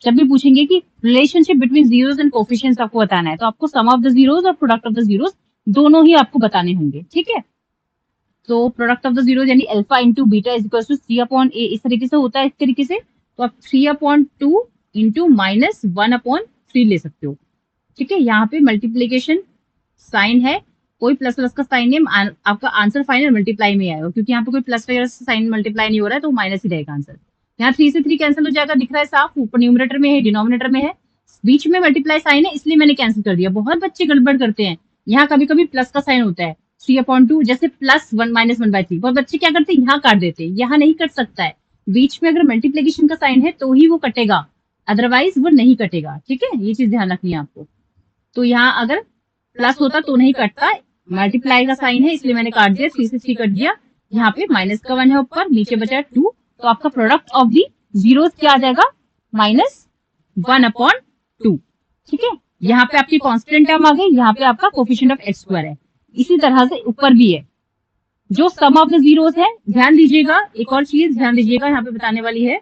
जब भी पूछेंगे कि relationship between zeros and coefficients आपको बताना है, तो आपको सम ऑफ द जीरोस और प्रोडक्ट ऑफ द जीरोस दोनों ही आपको बताने होंगे, ठीक है। तो प्रोडक्ट ऑफ द जीरोस यानी alpha into beta is equal to C/A, इस तरीके से होता है, इस तरीके से, तो आप 3/2 इंटू -1/3 ले सकते हो, ठीक है। यहाँ पे मल्टीप्लीकेशन साइन है, कोई प्लस प्लस का साइन नहीं, आपका आंसर फाइनल मल्टीप्लाई में आएगा, क्योंकि यहाँ पे कोई प्लस वगैरह से साइन मल्टीप्लाई नहीं हो रहा है तो माइनस ही रहेगा आंसर। यहाँ 3 से 3 कैंसिल हो जाएगा, दिख रहा है साफ, ऊपर न्यूमरेटर में है, डिनोमिनेटर में है, बीच में मल्टीप्लाई साइन है इसलिए मैंने कैंसिल कर दिया। बहुत बच्चे गड़बड़ करते हैं, यहाँ कभी कभी प्लस का साइन होता है 3/2, जैसे +1 - 1/3, बहुत बच्चे क्या करते हैं यहाँ काट देते हैं, यहाँ नहीं कट सकता है, बीच में अगर मल्टीप्लीकेशन का साइन है तो ही वो कटेगा, अदरवाइज वो नहीं कटेगा, ठीक है, ये चीज ध्यान रखनी है आपको। तो यहाँ अगर प्लस होता तो नहीं कटता, मल्टीप्लाई का साइन है इसलिए मैंने काट दिया, 3 से 3 कट दिया, यहाँ पे माइनस का 1 है ऊपर, नीचे बचा 2, तो आपका प्रोडक्ट ऑफ दी जीरोस क्या आ जाएगा, -1/2, ठीक है। यहाँ पे आपकी कांस्टेंट टर्म आ गई, यहाँ पे आपका कोफिशिएंट ऑफ x स्क्वायर है, इसी तरह से ऊपर भी है। जो सम ऑफ द जीरोस है, ध्यान दीजिएगा, एक और चीज ध्यान दीजिएगा यहाँ पे बताने वाली है,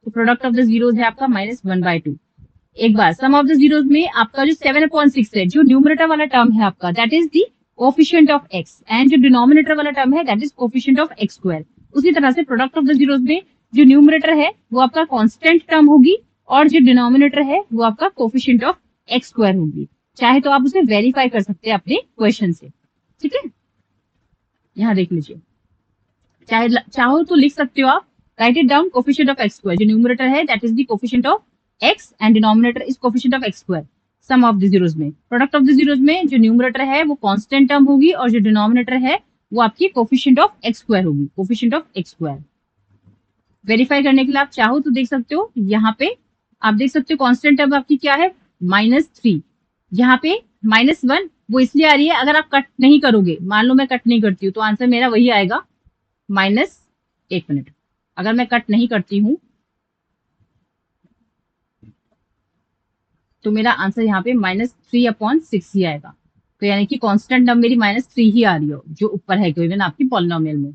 तो प्रोडक्ट ऑफ द जीरोस है आपका -1/2। एक बार सम ऑफ द जीरोस में आपका जो 7/6 है, जो न्यूमरेटर वाला टर्म है आपका, that is the coefficient of x, and जो डिनोमिनेटर वाला टर्म है that is coefficient of x square. उसी तरह से प्रोडक्ट ऑफ द जीरोस में जो न्यूमरेटर है वो आपका कांस्टेंट टर्म होगी, और जो डिनोमिनेटर है वो आपका कोफिशिएंट ऑफ x स्क्वायर होगी। चाहे तो आप उसे वेरीफाई कर सकते हैं अपने क्वेश्चन से, ठीक है। यहाँ देख लीजिए, चाहो तो लिख सकते हो आप, write it down, coefficient of x square, जो न्यूमरेटर है that is the coefficient of x and denominator is coefficient of x square. Sum of the zeros में, प्रोडक्ट ऑफ द जीरोस में जो न्यूमरेटर है वो कांस्टेंट टर्म होगी, और जो डिनोमिनेटर है वो आपकी कोफिशिएंट ऑफ x स्क्वायर होगी, coefficient of x square. Verify करने के लिए आप चाहो तो देख सकते हो, यहाँ पे आप देख सकते हो कांस्टेंट टर्म आपकी क्या है, -3, यहाँ पे -1, वो इसलिए आ रही है, अगर आप कट नहीं करोगे, मान लो मैं कट नहीं करती हूँ तो आंसर मेरा वही आएगा, एक मिनट, अगर मैं कट नहीं करती हूँ तो मेरा आंसर यहाँ पे -3/6 ही आएगा, तो यानी कि कांस्टेंट टर्म मेरी -3 ही आ रही हो, जो ऊपर है गिवन आपकी पॉलिनोमियल में,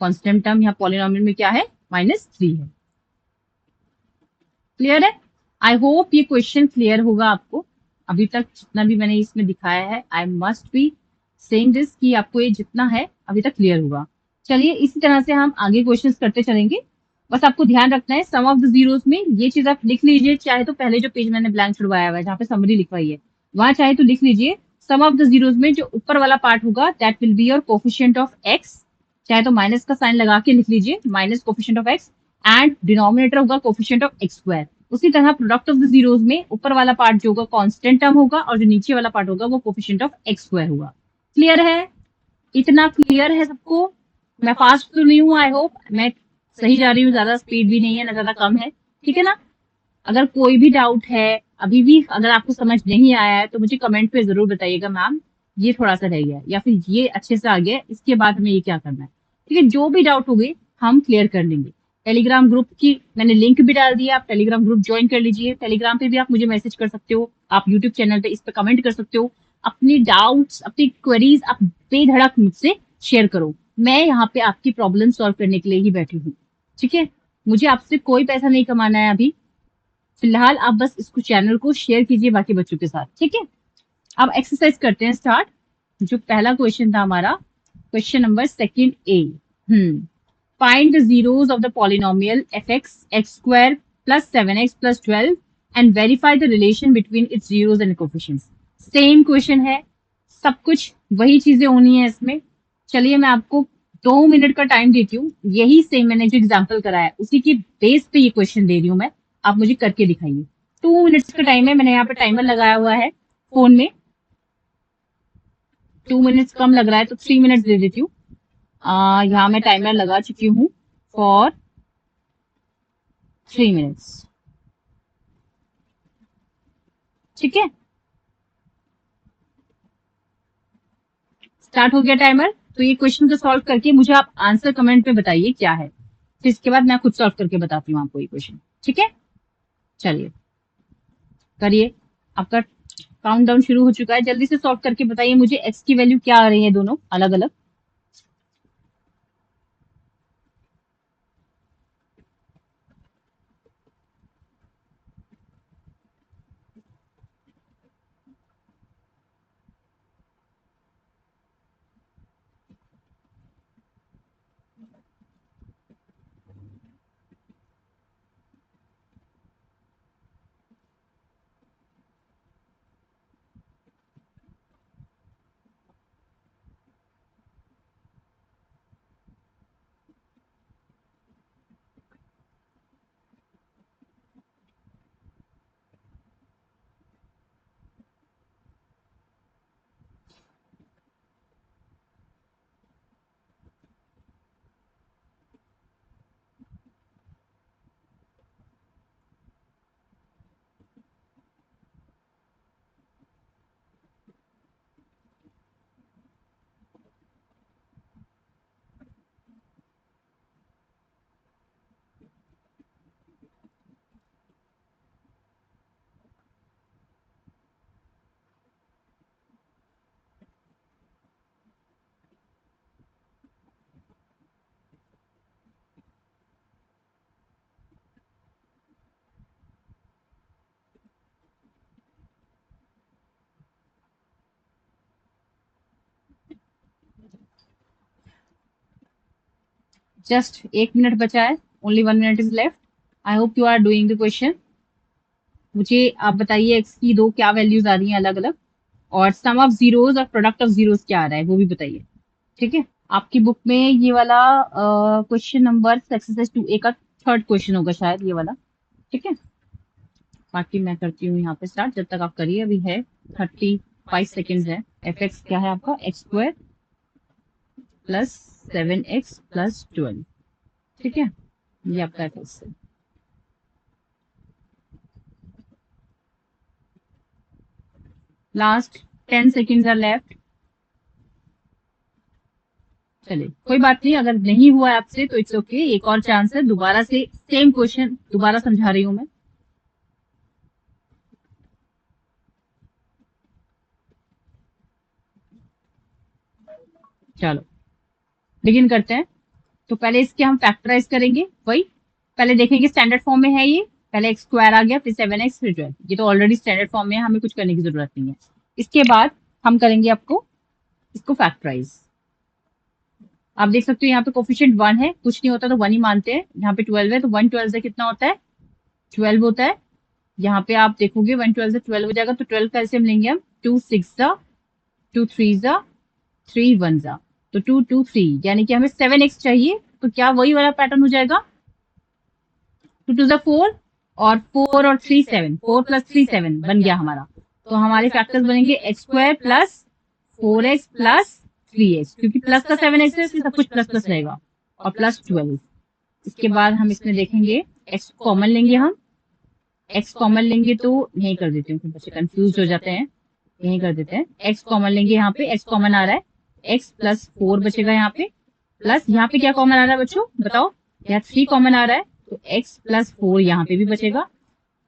कांस्टेंट टर्म यहाँ पॉलिनोमियल में क्या है, -3 है। क्लियर है, आई होप ये क्वेश्चन क्लियर होगा आपको। अभी तक जितना भी मैंने इसमें दिखाया है, I must be saying this कि आपको ये जितना है अभी तक क्लियर होगा। चलिए इसी तरह से हम आगे क्वेश्चंस करते चलेंगे, बस आपको ध्यान रखना है सम ऑफ द जीरोस में ये चीज आप लिख लीजिए, चाहे तो पहले जो पेज मैंने ब्लैंक छुड़वाया हुआ है जहाँ पे समरी लिखवाई है वहां चाहे तो लिख लीजिए, सम ऑफ द जीरोस में जो ऊपर वाला पार्ट होगा that will be your coefficient of x, चाहे तो माइनस का साइन लगा के लिख लीजिए, minus coefficient of x, and denominator होगा कोफिशिएंट ऑफ x स्क्वायर। उसी तरह प्रोडक्ट ऑफ द जीरोस में ऊपर वाला पार्ट जो होगा कांस्टेंट टर्म होगा, और जो नीचे वाला पार्ट होगा वो कोफिशिएंट ऑफ x स्क्वायर होगा। क्लियर है, इतना क्लियर है सबको? मैं फास्ट तो नहीं हूँ, आई होप मैं सही जा रही हूँ, ज्यादा स्पीड भी नहीं है ना ज्यादा कम है, ठीक है ना। अगर कोई भी डाउट है अभी भी, अगर आपको समझ नहीं आया है तो मुझे कमेंट पे जरूर बताइएगा, मैम ये थोड़ा सा रह गया या फिर ये अच्छे से आ गया, इसके बाद हमें ये क्या करना है, ठीक है। जो भी डाउट होंगे हम क्लियर कर लेंगे। टेलीग्राम ग्रुप की मैंने लिंक भी डाल दिया, आप टेलीग्राम ग्रुप ज्वाइन कर लीजिए। टेलीग्राम पे भी आप मुझे मैसेज कर सकते हो, आप यूट्यूब चैनल पे इस पे कमेंट कर सकते हो, अपनी डाउट्स अपनी क्वेरीज आप बेधड़क मुझसे शेयर करो, मैं यहाँ पे आपकी प्रॉब्लम सॉल्व करने के लिए ही बैठी हूँ, ठीक है। मुझे आपसे कोई पैसा नहीं कमाना है अभी फिलहाल, आप बस इसको चैनल को शेयर कीजिए बाकी बच्चों के साथ, ठीक है। अब एक्सरसाइज करते हैं स्टार्ट। जो पहला क्वेश्चन था हमारा, question number second A, find the zeros of the polynomial fx x square plus 7x plus 12 and verify the relation between its zeros and coefficients. Same question है, सब कुछ वही चीजें होनी है इसमें। चलिए मैं आपको 2 मिनट का टाइम देती हूँ, यही सेम मैंने जो एग्जाम्पल कराया उसी की बेस पे ये क्वेश्चन दे रही हूँ मैं, आप मुझे करके दिखाइए। 2 मिनट्स का टाइम है, मैंने यहाँ पे टाइमर लगाया हुआ है फोन में। 2 मिनट्स कम लग रहा है तो 3 मिनट्स दे देती हूँ। यहाँ मैं टाइमर लगा चुकी हूँ फॉर 3 मिनट्स। ठीक है, स्टार्ट हो गया टाइमर। तो ये क्वेश्चन को सॉल्व करके मुझे आप आंसर कमेंट में बताइए क्या है, फिर इसके बाद मैं खुद सॉल्व करके बताती हूँ आपको ये क्वेश्चन। ठीक है, चलिए करिए, आपका काउंटडाउन शुरू हो चुका है। जल्दी से सॉल्व करके बताइए मुझे एक्स की वैल्यू क्या आ रही है, दोनों अलग अलग। जस्ट 1 मिनट बचा है, only 1 minute is left. I hope you are doing the question. मुझे आप बताइए एक्स की दो क्या वैल्यूज आ रही हैं अलग अलग, और सम ऑफ जीरोस और प्रोडक्ट ऑफ जीरोस क्या आ रहा है वो भी बताइए। ठीक है, आपकी बुक में ये वाला क्वेश्चन नंबर एक्सरसाइज 2A का थर्ड क्वेश्चन होगा शायद ये वाला। ठीक है, बाकी मैं करती हूँ यहाँ पे स्टार्ट, जब तक आप करिए। अभी है 35 सेकेंड है। एफ एक्स क्या है आपका, एक्स स्क्वायर प्लस 7x+12। ठीक है, ये आपका एफ एक्स है। Last 10 seconds are left. चलिए कोई बात नहीं, अगर नहीं हुआ है आपसे तो इट्स ओके, एक और चांस है। दोबारा से सेम क्वेश्चन दोबारा समझा रही हूँ मैं। चलो बिगिन करते हैं। तो पहले इसके हम फैक्टराइज करेंगे, वही पहले देखेंगे स्टैंडर्ड फॉर्म में है ये। पहले एक्स स्क्वायर आ गया, फिर 7x, फिर 12। ये तो ऑलरेडी स्टैंडर्ड फॉर्म में है, हमें कुछ करने की जरूरत नहीं है। इसके बाद हम करेंगे आपको इसको फैक्टराइज। आप देख सकते हो यहाँ पे कोफिशिएंट 1 है, कुछ नहीं होता तो 1 ही मानते हैं। यहाँ पे 12 है तो 1 12 से कितना होता है, 12 होता है। यहाँ पे आप देखोगे 1 12 से 12 हो जाएगा, तो 12 का एलसीएम लेंगे हम। 2 6 जा, 2 3 जा, 3 1 जा, तो 2 2 3, यानी कि हमें 7x चाहिए। तो क्या वही वाला पैटर्न हो जाएगा, 2 2 जा 4, और 4 और 3 7, 4 + 3 7 बन गया हमारा। तो हमारे फैक्टर्स बनेंगे x square plus 4x plus 3x, क्योंकि प्लस का 7x है इसलिए सब कुछ प्लस प्लस रहेगा, और प्लस 12। इसके बाद हम इसमें देखेंगे x कॉमन लेंगे हम। x कॉमन लेंगे तो यही कर देती हूँ, फिर बच्चे कंफ्यूज हो जाते हैं। यही कर देते हैं, x कॉमन लेंगे। यहाँ पे x कॉमन आ रहा है, x + 4 बचेगा यहाँ पे, प्लस यहाँ पे क्या कॉमन आ रहा है बच्चों बताओ, यहाँ 3 कॉमन आ रहा है, तो x + 4 यहाँ पे भी बचेगा।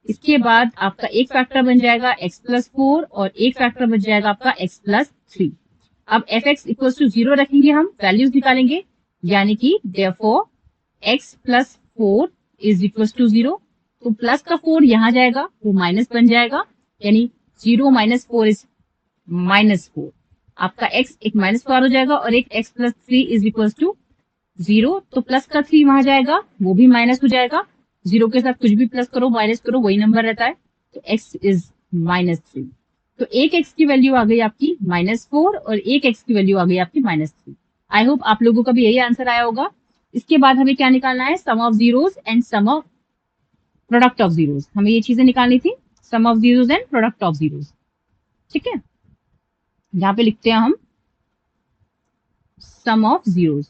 इसके बाद आपका एक फैक्टर बन जाएगा x + 4, और एक फैक्टर बच जाएगा आपका x + 3। अब एफ एक्स इक्वल टू 0 रखेंगे, हम वैल्यूज निकालेंगे, यानी कि therefore x + 4 is equal to 0। तो प्लस का 4 यहाँ जाएगा, वो माइनस बन जाएगा, यानी 0 - 4 इज -4। आपका x एक -4 हो जाएगा, और एक x + 3 इज इक्वल टू 0। तो प्लस का 3 वहां जाएगा, वो भी माइनस हो जाएगा। 0 के साथ कुछ भी प्लस करो माइनस करो वही नंबर रहता है, तो x इज -3। तो एक x की वैल्यू आ गई आपकी -4, और एक x की वैल्यू आ गई आपकी -3। आई होप आप लोगों का भी यही आंसर आया होगा। इसके बाद हमें क्या निकालना है, sum of zeros and sum of product of zeros, हमें ये चीजें निकालनी थी। Sum of zeros and product of zeros. ठीक है, यहाँ पे लिखते हैं हम sum of zeros,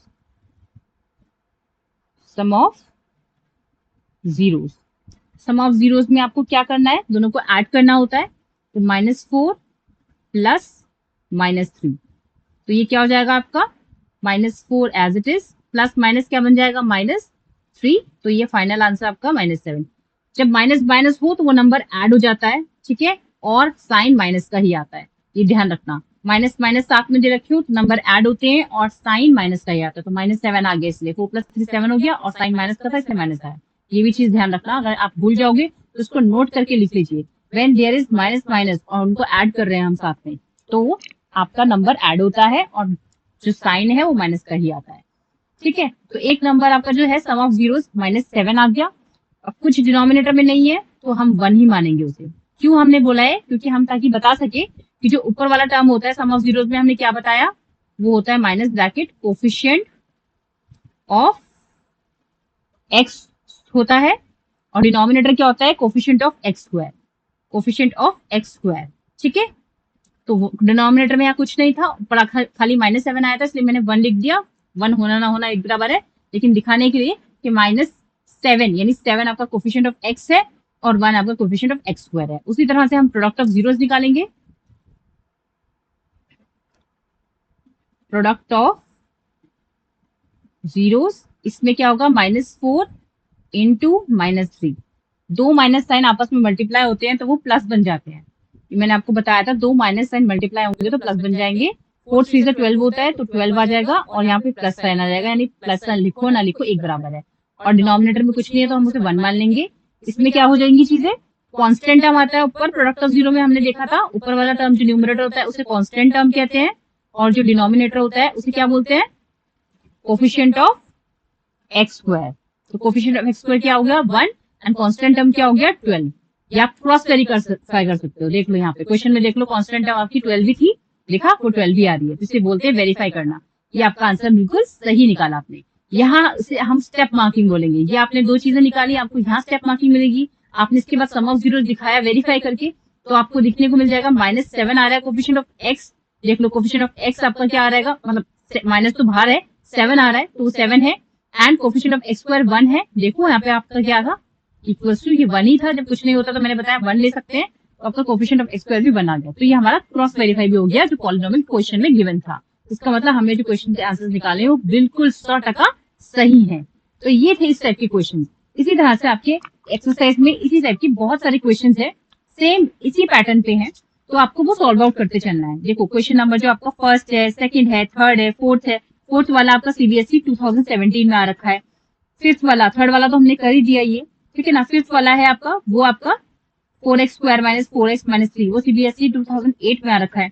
sum of zeros. Sum of zeros में आपको क्या करना है, दोनों को ऐड करना होता है। तो -4 प्लस -3, तो ये क्या हो जाएगा आपका -4 as it is, plus minus क्या बन जाएगा -3, तो ये फाइनल आंसर आपका -7। जब माइनस माइनस हो तो वो नंबर ऐड हो जाता है, ठीक है, और साइन माइनस का ही आता है, ये ध्यान रखना। माइनस माइनस साथ में दे रखी हो तो नंबर ऐड होते हैं और साइन माइनस का ही आता है। तो -7 आ गया, इसलिए 4 + 3 7 हो गया, और साइन माइनस का था इसलिए माइनस आया। ये भी चीज ध्यान रखना, अगर आप भूल जाओगे तो उसको नोट करके लिख लीजिए। When there is minus minus और उनको ऐड कर रहे हैं हम साथ में, तो आपका नंबर ऐड होता है और जो साइन है वो माइनस का ही आता है। ठीक है, तो एक नंबर आपका जो है सम ऑफ जीरोस -7 आ गया। अब कुछ डिनोमिनेटर में नहीं है तो हम 1 ही मानेंगे उसे। क्यों हमने बोला है, क्योंकि हम ताकि बता सके कि जो ऊपर वाला टर्म होता है सम ऑफ जीरोस में, हमने क्या बताया, वो होता है minus bracket coefficient of x होता है, और डिनोमिनेटर क्या होता है, coefficient of x square, coefficient of x square. ठीक है, तो डिनोमिनेटर में यहाँ कुछ नहीं था, ऊपर खाली -7 आया था, इसलिए मैंने 1 लिख दिया। 1 होना ना होना एक बराबर है, लेकिन दिखाने के लिए कि -7 यानी 7 आपका कोफिशिएंट ऑफ एक्स है और 1 आपका कोफिशिएंट ऑफ एक्स स्क्वायर है। उसी तरह से हम प्रोडक्ट ऑफ जीरोस निकालेंगे। प्रोडक्ट ऑफ जीरोस, इसमें क्या होगा, -4 इंटू -3, दो माइनस साइन आपस में मल्टीप्लाई होते हैं तो वो प्लस बन जाते हैं। मैंने आपको बताया था, दो माइनस साइन मल्टीप्लाई होंगे तो प्लस बन जाएंगे। 4 3 से 12 होता है तो 12 आ जाएगा, और यहाँ पे प्लस साइन आ जाएगा, यानी प्लस साइन लिखो ना लिखो एक बराबर है। और डिनोमिनेटर में कुछ नहीं है तो हम उसे 1 मान लेंगे। इसमें क्या हो जाएंगी चीजें, कांस्टेंट टर्म आता है ऊपर, प्रोडक्ट ऑफ जीरो में हमने देखा था, ऊपर वाला टर्म जो न्यूमरेटर होता है उसे कांस्टेंट टर्म कहते हैं, और जो डिनोमिनेटर होता है उसे क्या बोलते हैं, कोफिशिएंट ऑफ एक्स स्क्वायर। तो कोफिशिएंट ऑफ एक्स स्क्वायर क्या हो गया 1, एंड कांस्टेंट टर्म क्या हो गया 12। या आप क्रॉस वेरीफाई कर सकते हो, देख लो यहाँ पे क्वेश्चन में, देख लो कांस्टेंट टर्म आपकी 12 भी थी, लिखा वो 12 भी आ रही है, तो इसे बोलते हैं वेरीफाई करना। ये आपका आंसर बिल्कुल सही निकाला आपने। यहाँ से हम स्टेप मार्किंग बोलेंगे। ये आपने दो चीजें निकाली, आपको यहाँ स्टेप मार्किंग मिलेगी। आपने इसके बाद सम ऑफ जीरो दिखाया वेरीफाई करके, तो आपको दिखने को मिल जाएगा -7 आ रहा है कोफिशिएंट ऑफ एक्स। देख लो कोफिशिएंट ऑफ एक्स आपका क्या आ रहेगा, मतलब माइनस तो बाहर है, 7 आ रहा है तो 7 है, and coefficient of x square 1 है। देखो यहाँ पे आपका क्या था, इक्वल्स टू, ये 1 ही था, जब कुछ नहीं होता तो मैंने बताया 1 ले सकते हैं, तो आपका कोफिशिएंट ऑफ एक्स स्क्वायर भी 1 आ गया। तो ये हमारा क्रॉस वेरीफाई भी हो गया जो पॉलिनोमियल क्वेश्चन में गिवन था। इसका मतलब हमने जो क्वेश्चन के आंसर्स निकाले वो बिल्कुल 100% सही है। तो ये थे इस टाइप के क्वेश्चन। इसी तरह से आपके एक्सरसाइज में इसी टाइप की बहुत सारे क्वेश्चन है, सेम इसी पैटर्न पे है, तो आपको वो सॉल्व आउट करते चलना है। देखो क्वेश्चन नंबर जो आपका फर्स्ट है, सेकंड है, थर्ड है, फोर्थ है। फोर्थ वाला आपका सीबीएसई 2017 में आ रखा है। फिफ्थ वाला, थर्ड वाला तो हमने कर ही दिया ये, ठीक है ना। फिफ्थ वाला है आपका, वो आपका 4x स्क्वायर -4x -3, वो सीबीएसई 2008 में आ रखा है।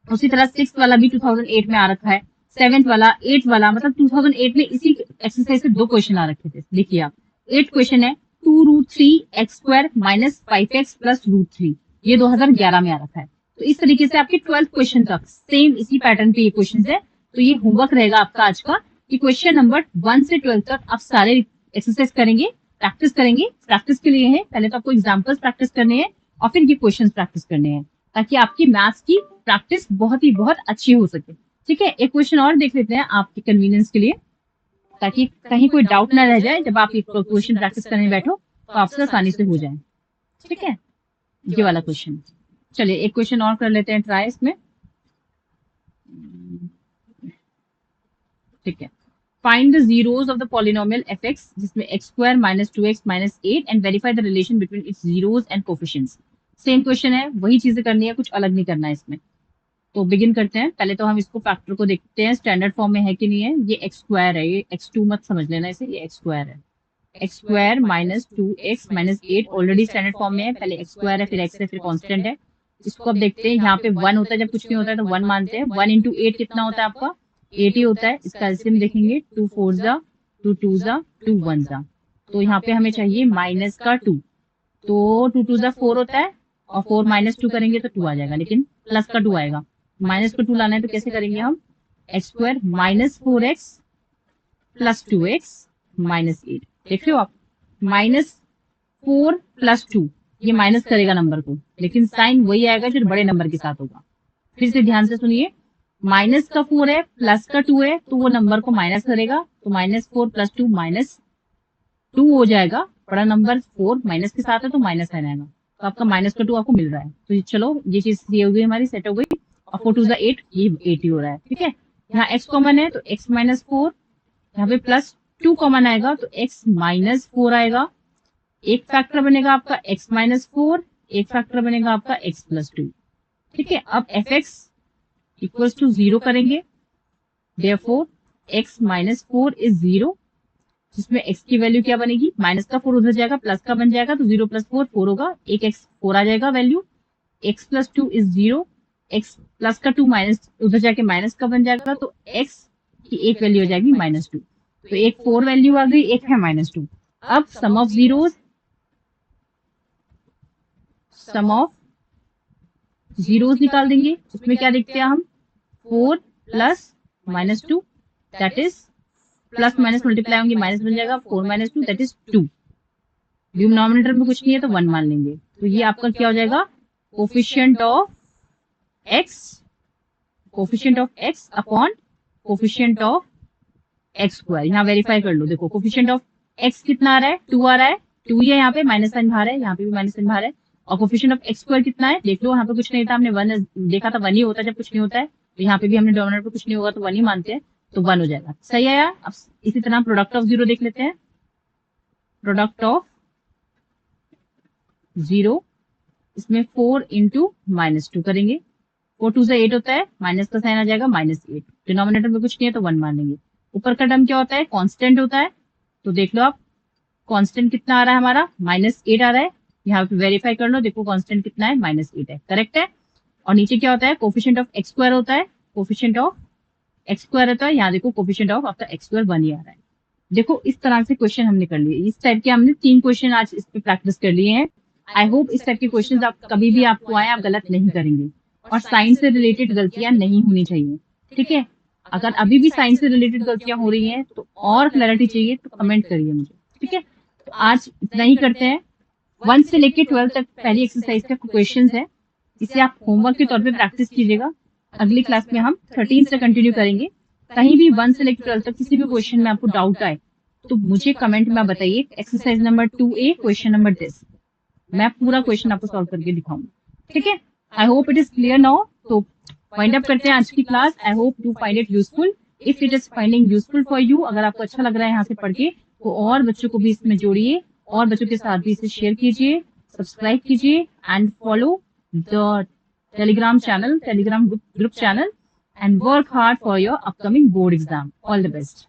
उसी तरह सिक्स वाला भी 2008 में आ रखा है। सेवेंथ वाला, एट वाला, मतलब 2008 में इसी एक्सरसाइज से 2 क्वेश्चन आ रखे थे। देखिए आप, 8 क्वेश्चन है 2√3x² -5x + √3, ये 2011 में आ रखा है। तो इस तरीके से आपके 12 क्वेश्चन तक सेम इसी पैटर्न पे ये क्वेश्चन है। तो ये होमवर्क रहेगा आपका आज का, कि क्वेश्चन नंबर 1 से 12 तक आप सारे एक्सरसाइज करेंगे, प्रैक्टिस करेंगे। प्रैक्टिस के लिए है, पहले तो आपको एग्जाम्पल्स प्रैक्टिस करने हैं और फिर ये क्वेश्चन प्रैक्टिस करने हैं, ताकि आपकी मैथ्स की प्रैक्टिस बहुत अच्छी हो सके। ठीक है, एक क्वेश्चन और देख लेते हैं आपके कन्वीनियंस के लिए, ताकि कहीं कोई डाउट ना रह जाए जब आप ये क्वेश्चन प्रैक्टिस करने बैठो तो आपसे आसानी से हो जाए। ठीक है, ये वाला क्वेश्चन। चलिए एक क्वेश्चन और कर लेते हैं ट्राई इसमें। ठीक है, find the zeros of the polynomial fx जिसमें x² -2x -8 and verify the relation between its zeros and coefficients. Same question है, वही चीजें करनी है, कुछ अलग नहीं करना है इसमें। तो बिगिन करते हैं। पहले तो हम इसको फैक्टर को देखते हैं स्टैंडर्ड फॉर्म में है कि नहीं है। ये x² है, ये x2 मत समझ लेना इसे, ये x² है। x² -2x -8 already standard form में है, पहले x² है, फिर x है, फिर कांस्टेंट है। इसको अब देखते हैं, यहाँ पे 1 होता है जब कुछ नहीं होता है तो 1 मानते हैं। 1 × 8 कितना होता है आपका, 8 ही होता है। इसका एलसीएम देखेंगे, 2 4 जा, 2 2 जा, 2 1 जा, तो यहाँ पे हमें चाहिए -2, तो 2 2 जा 4 होता है, और 4 -2 करेंगे तो 2 आ जाएगा, लेकिन प्लस का 2 आएगा। -2 लाना है तो कैसे करेंगे हम, x² -4x + 2x -8। देख रहे हो आप, -4 + 2, ये माइनस करेगा नंबर को, लेकिन साइन वही आएगा जो बड़े नंबर के साथ होगा। फिर से ध्यान से सुनिए, माइनस का 4 है, प्लस का 2 है, तो वो नंबर को माइनस करेगा, तो -4 + 2 -2 हो जाएगा। बड़ा नंबर 4 माइनस के साथ है तो माइनस साइन आएगा, तो आपका -2 आपको मिल रहा है। तो चलो ये चीज ये हो गई, हमारी सेट हो गई। और 4 2 8, ये 8 ही हो रहा है, ठीक है। यहाँ x कॉमन है तो x -4, यहाँ पे +2 कॉमन आएगा तो x -4 आएगा। एक फैक्टर बनेगा आपका x -4, एक फैक्टर बनेगा आपका x + 2, ठीक है। अब fx = 0 करेंगे, therefore x -4 is 0, जिसमें x की वैल्यू क्या बनेगी, माइनस का 4 उधर जाएगा, प्लस का बन जाएगा, तो 0 + 4 4 होगा, एक x 4 आ जाएगा value. x + 2 is 0, x plus का 2 माइनस उधर जाके माइनस का बन जाएगा, तो x की एक वैल्यू हो जाएगी -2। तो एक 4 वैल्यू आ गई, एक है -2। अब सम ऑफ जीरोस निकाल देंगे। उसमें क्या देखते हैं हम, 4 + -2 that is plus minus multiply होंगे, माइनस बन जाएगा, 4 - 2 दैट इज 2। डिनोमिनेटर में कुछ नहीं है तो 1 मान लेंगे। तो ये आपका क्या हो जाएगा, coefficient of x upon coefficient of x²। यहाँ वेरीफाई कर लो, देखो कोफिशिएंट ऑफ x कितना आ रहा है, 2 आ रहा है, 2 ही है, यहाँ पे माइनस साइन बाहर है, यहाँ पे भी माइनस साइन बाहर है। और कोफिशिएंट ऑफ x² कितना है, देख लो, यहाँ पे कुछ नहीं था, हमने 1 देखा था, 1 ही होता है जब कुछ नहीं होता है। तो यहाँ पे भी हमने डिनोमिनेटर पे कुछ नहीं होगा तो 1 ही मानते हैं, तो 1 हो जाएगा। सही आया। अब इसी तरह प्रोडक्ट ऑफ 0 देख लेते हैं। प्रोडक्ट ऑफ 0, इसमें 4 × -2 करेंगे, 4 2 से 8 होता है, माइनस का साइन आ जाएगा, -8। डिनोमिनेटर में कुछ नहीं है तो 1 मान लेंगे। ऊपर का टर्म क्या होता है, कांस्टेंट होता है, तो देख लो आप कांस्टेंट कितना आ रहा है हमारा, -8 आ रहा है। यहाँ पे वेरीफाई कर लो, देखो कांस्टेंट कितना है, -8 है, करेक्ट है। और नीचे क्या होता है, कोफिशिएंट ऑफ x² होता है, कोफिशिएंट ऑफ x² होता है, यहाँ देखो कोफिशिएंट ऑफ आपका x² 1 ही आ रहा है। देखो इस तरह से क्वेश्चन हमने कर लिए, इस टाइप के हमने 3 क्वेश्चन आज इस पे प्रैक्टिस कर लिए हैं। आई होप इस टाइप के क्वेश्चन आप कभी भी आपको आए, आप गलत नहीं करेंगे, और साइंस से रिलेटेड गलतियां नहीं होनी चाहिए, ठीक है। अगर अभी भी साइंस से रिलेटेड गलतियां हो रही हैं तो और क्लैरिटी चाहिए तो कमेंट करिए मुझे, ठीक है। तो आज इतना ही करते हैं। 1 से लेके 12 तक पहली एक्सरसाइज का क्वेश्चन है, इसे आप होमवर्क के तौर पे प्रैक्टिस कीजिएगा। अगली क्लास में हम 13 से कंटिन्यू करेंगे। कहीं भी 1 से लेकर 12 तक किसी भी क्वेश्चन में आपको डाउट आए तो मुझे कमेंट में बताइए। Exercise number 2A question number 10, मैं पूरा क्वेश्चन आपको सॉल्व करके दिखाऊंगी, ठीक है। I hope it is clear now. तो वाइंड अप करते हैं आज की class. I hope you find it useful. If it is finding useful for you, अगर आपको अच्छा लग रहा है यहाँ से पढ़ के, तो और बच्चों को भी इसमें जोड़िए, और बच्चों के साथ भी इसे शेयर कीजिए, सब्सक्राइब कीजिए and follow the Telegram channel, Telegram group channel, and work hard for your upcoming board exam. All the best.